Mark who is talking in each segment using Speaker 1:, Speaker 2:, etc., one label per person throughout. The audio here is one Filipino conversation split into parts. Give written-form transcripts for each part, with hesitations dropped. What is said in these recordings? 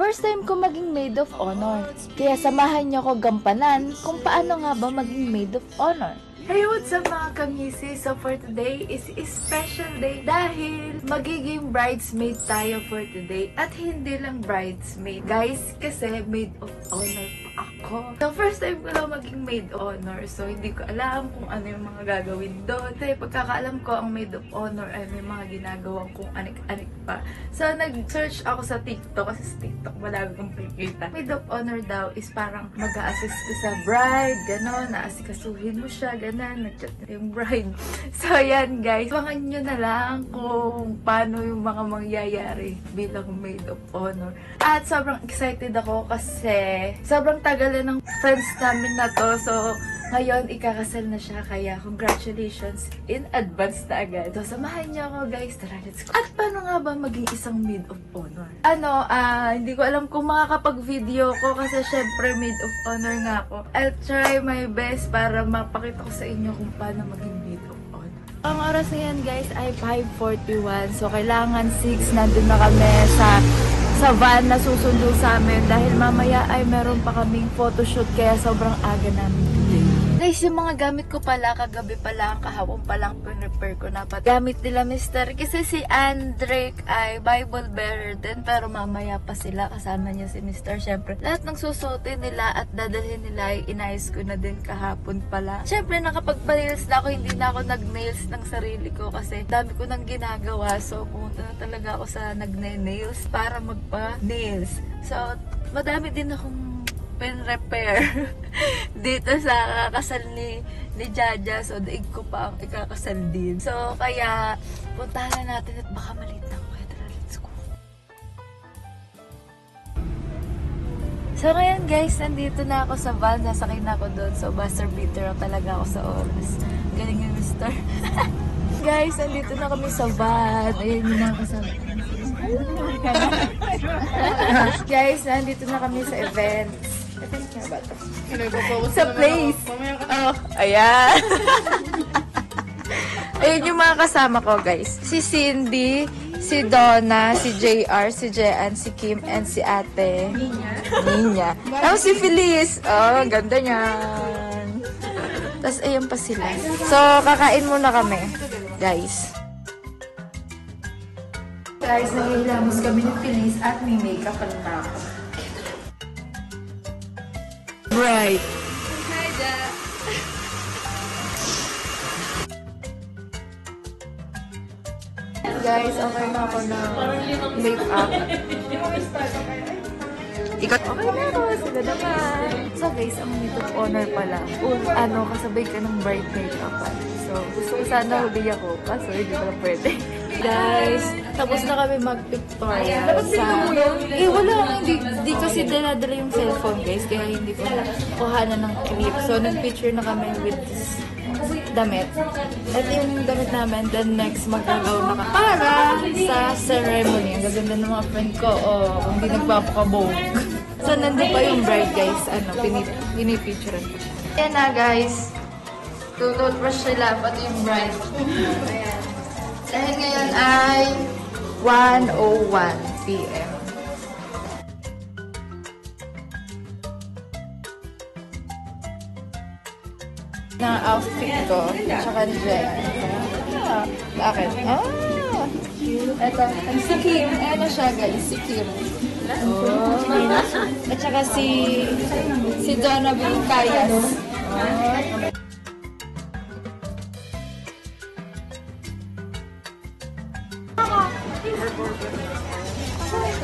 Speaker 1: First time ko maging maid of honor. Kaya samahan niyo ko gampanan kung paano nga ba maging maid of honor. Hey, what's up mga kamisi? So for today is a special day dahil magiging bridesmaid tayo for today. At hindi lang bridesmaid, guys, kasi maid of honor pa ako. So first time ko lang maging maid of honor. So hindi ko alam kung ano yung mga gagawin doon. Kasi pagkakaalam ko ang maid of honor ay may mga ginagawang kung anik-anik pa. So nag-search ako sa TikTok kasi sa TikTok madami kong makikita. Maid of honor daw is parang mag-a-assist ka sa bride, gano'n, naasikasuhin mo siya, gano'n. Nag-chat na yung bride. So, yan guys. Abangan nyo na lang kung paano yung mga mangyayari bilang maid of honor. At sobrang excited ako kasi sobrang tagal na ng friends namin na to. So, ngayon, ikakasal na siya. Kaya, congratulations in advance na agad. So, samahan niyo ako guys. Tara, let's go. At paano nga ba maging isang maid of honor? Hindi ko alam kung makakapag-video ko kasi syempre maid of honor nga ako. I'll try my best para mapakita ko sa inyo kung paano maging maid of honor. Ang oras ngayon guys ay 5:41. So, kailangan 6 nandun na kami sa van na susundo sa amin dahil mamaya ay meron pa kaming photoshoot kaya sobrang aga namin today. Guys, yung mga gamit ko pala, kagabi pa lang, kahapon pa lang, pinrepair ko na pa. Gamit nila Mr. Kasi si Andrick ay Bible bearer din, pero mamaya pa sila, kasama niya si Mr. Siyempre, lahat ng susuotin nila at dadalhin nila ay inayos ko na din kahapon pala. Siyempre, nakapagpa-nails na ako, hindi na ako nag-nails ng sarili ko kasi dami ko nang ginagawa. So, pumunta na talaga ako sa nagne-nails para magpa-nails. So, madami din akong pin-repair dito sa kakasal ni Jaja. So, daig ko pa ang ikakasal din. So, kaya puntahan na natin at baka maliit na ako. Kaya let's go. So, ngayon guys, nandito na ako sa van. Sasakay na ako doon. So, buzzer beater lang talaga ako sa oras. Galing yung mister. Guys, nandito na kami sa van. Ayun yung mga kasama. Guys, nandito na kami sa event. Sa place. Oh, ayan. Ayun yung mga kasama ko, guys. Si Cindy, si Donna, si JR, si Jean, si Kim, and si ate Ninya. Tapos si Feliz. Oh, ganda niyan. Tapos ayun pa sila. So, kakain muna kami, guys. Guys, nangihilamos kami ni Feliz at may makeup pa na ako. Right. Guys, okay na ako na make-up. Ikot. Okay na ako. Sila naman. So guys, ang maid of honor pala. Kasabay ka ng bride make-upan. So, gusto ko sana huli ako. Kaso, hindi pala pwede. Guys, tapos na kami mag-pictorial wala, hindi kasi dala-dala yung cellphone guys, kaya hindi ko nakuhanan ng clip. So, nag-picture na kami with this damit. At yung damit namin, then next magkagaw na para sa ceremony. Ang gaganda ng mga friend ko, kung hindi nagpapakabog. So, nandun pa yung bride guys, pinipicturean ko siya. Ayan na guys, tututbrush sila, pati yung bride. Ayan. Dahil ngayon ay 1:01 PM. Na outfit ko, tsaka Jen. Bakit? Eto, si Kim. Ano siya guys? Si Kim. At saka si Donna Vilcayas.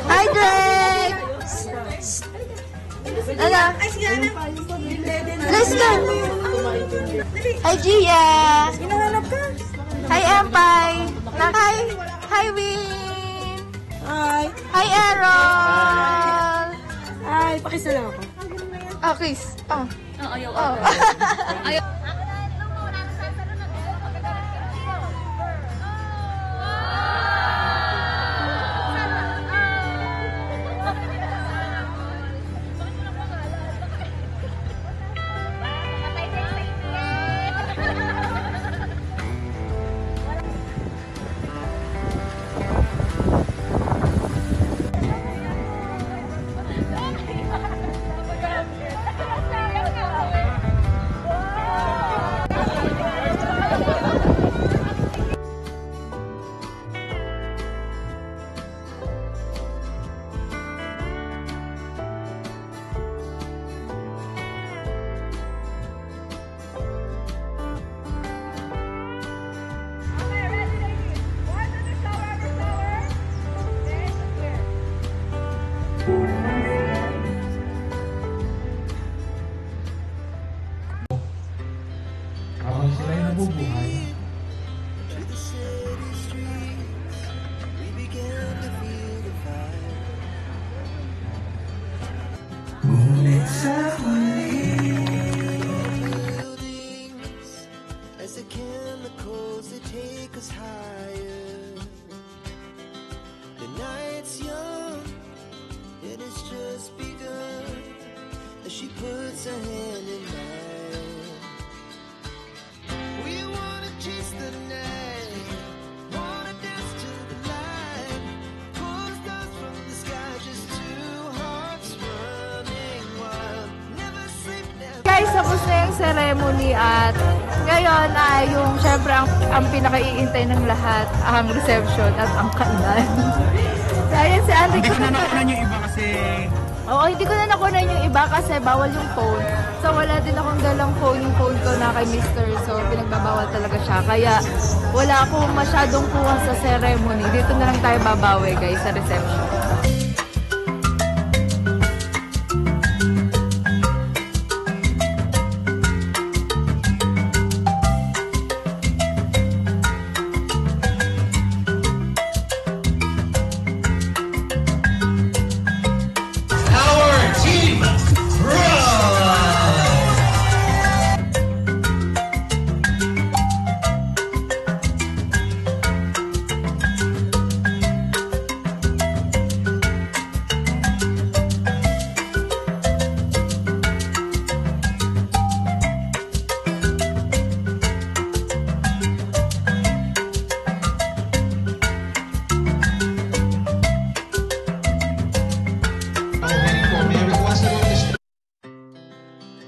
Speaker 1: Hi, Drake! Ano? Let's go! Hi, Gia! Hi, Empay! Hi, Win! Hi, Aaron!
Speaker 2: Hi, pakisala ako.
Speaker 1: Kiss.
Speaker 2: Ayaw.
Speaker 3: has just begun as she puts her hand in mine. We wanna chase the night, wanna dance to the light, pull stars from the sky, just two hearts running wild. Never sleep, never.
Speaker 1: Guys, tapos na yung ceremony at ngayon ay yung syempre ang pinakaiintay ng lahat, ang reception at ang kainan. Kaya si Andy
Speaker 4: Hindi ko na nakunan yung iba kasi
Speaker 1: Oo, hindi ko na nakunan yung iba kasi bawal yung phone. So wala din akong dalang phone, yung phone ko na kay Mr. So pinagbabawal talaga siya. Kaya wala akong masyadong kuha sa ceremony. Dito na lang tayo babawi guys sa reception.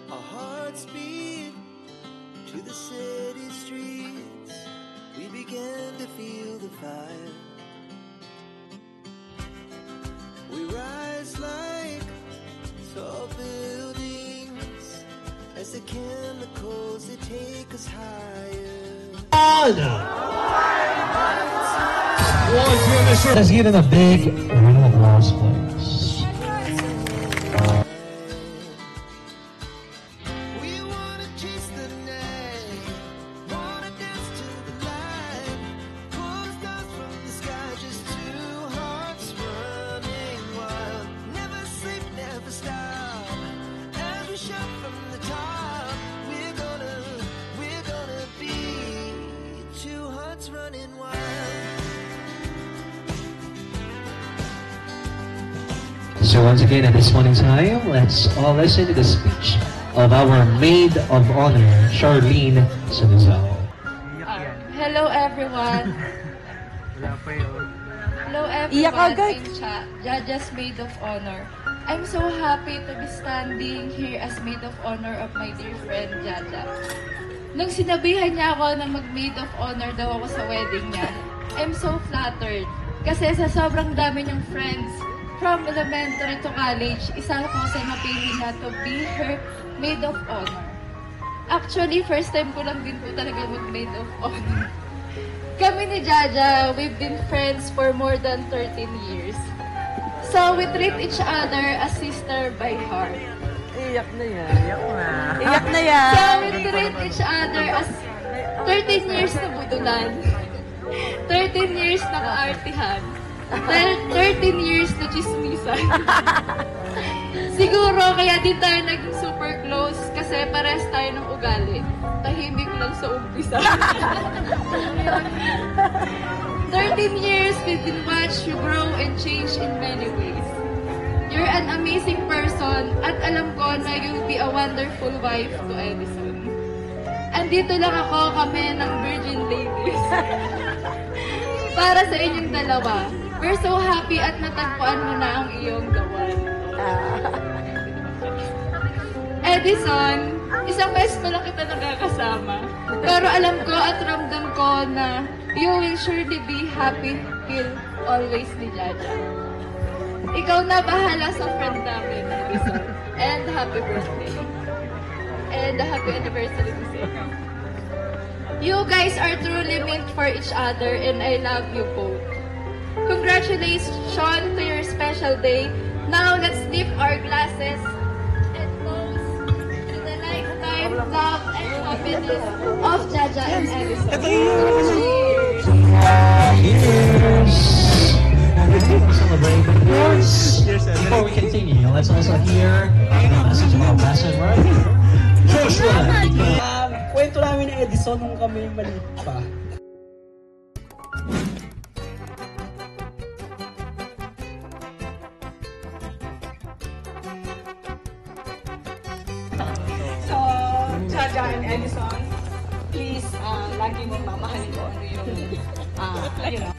Speaker 3: Our hearts beat to the city streets. We began to feel the fire. We rise like tall buildings as the chemicals they take us higher.
Speaker 5: Let's give it a big round of applause, please.
Speaker 3: We wanna chase the night, wanna dance to the light, pull stars from the sky, just two hearts running wild. Never sleep, never stop. As we shout from the top, we're gonna be two hearts running wild.
Speaker 5: So once again, at this point in time, let's all listen to the speech of our Maid of Honor, Charlene Sanizal.
Speaker 1: Hello everyone!
Speaker 4: wala pa yun.
Speaker 1: Hello
Speaker 2: Iyak
Speaker 1: everyone,
Speaker 2: agad.
Speaker 1: I'm Cha, Jaja's Maid of Honor. I'm so happy to be standing here as Maid of Honor of my dear friend Jaja. Nung sinabihan niya ako na mag-Maid of Honor daw ako sa wedding niya, I'm so flattered. Kasi sa sobrang dami niyang friends, from elementary to college, isa ako sa napili niya to be her Maid of Honor. Actually, first time ko lang din po talaga mag-Maid of Honor. Kami ni Jaja, we've been friends for more than 13 years. So, we treat each other as sister by heart.
Speaker 2: Iyak na yan.
Speaker 4: Iyak na.
Speaker 2: Iyak na yan.
Speaker 1: So, we treat each other as 13 years na budulan. 13 years na kaartihan. 13 years na chismisan. Siguro, kaya din tayo naging super close kasi pares tayo ng ugali. Tahimik lang sa umpisa. 13 years, we've been watched you grow and change in many ways. You're an amazing person at alam ko na you'll be a wonderful wife to Edison. Andito lang ako, kami ng Virgin Ladies. Para sa inyong dalawa. We're so happy at natagpuan mo na ang iyong the one. Edison, isang beses pa lang kita nakakasama. Pero alam ko at ramdam ko na you will surely be happy till always ni Jaja. Ikaw na bahala sa friend namin, Edison. And happy birthday. And happy anniversary to say. You guys are truly meant for each other and I love you both. Congratulations to your special day. Now let's lift our glasses and toast to the lifetime love and happiness of Jaja and Edison. Cheers!
Speaker 5: Cheers! Celebrate the awards. Before we continue, let's also hear the message of our lesson, right? Joshua!
Speaker 2: Kwento namin ni Edison nung kami maliit pa.
Speaker 6: time, Edison, please, lagi mong mamahalin ko ano yung, you know,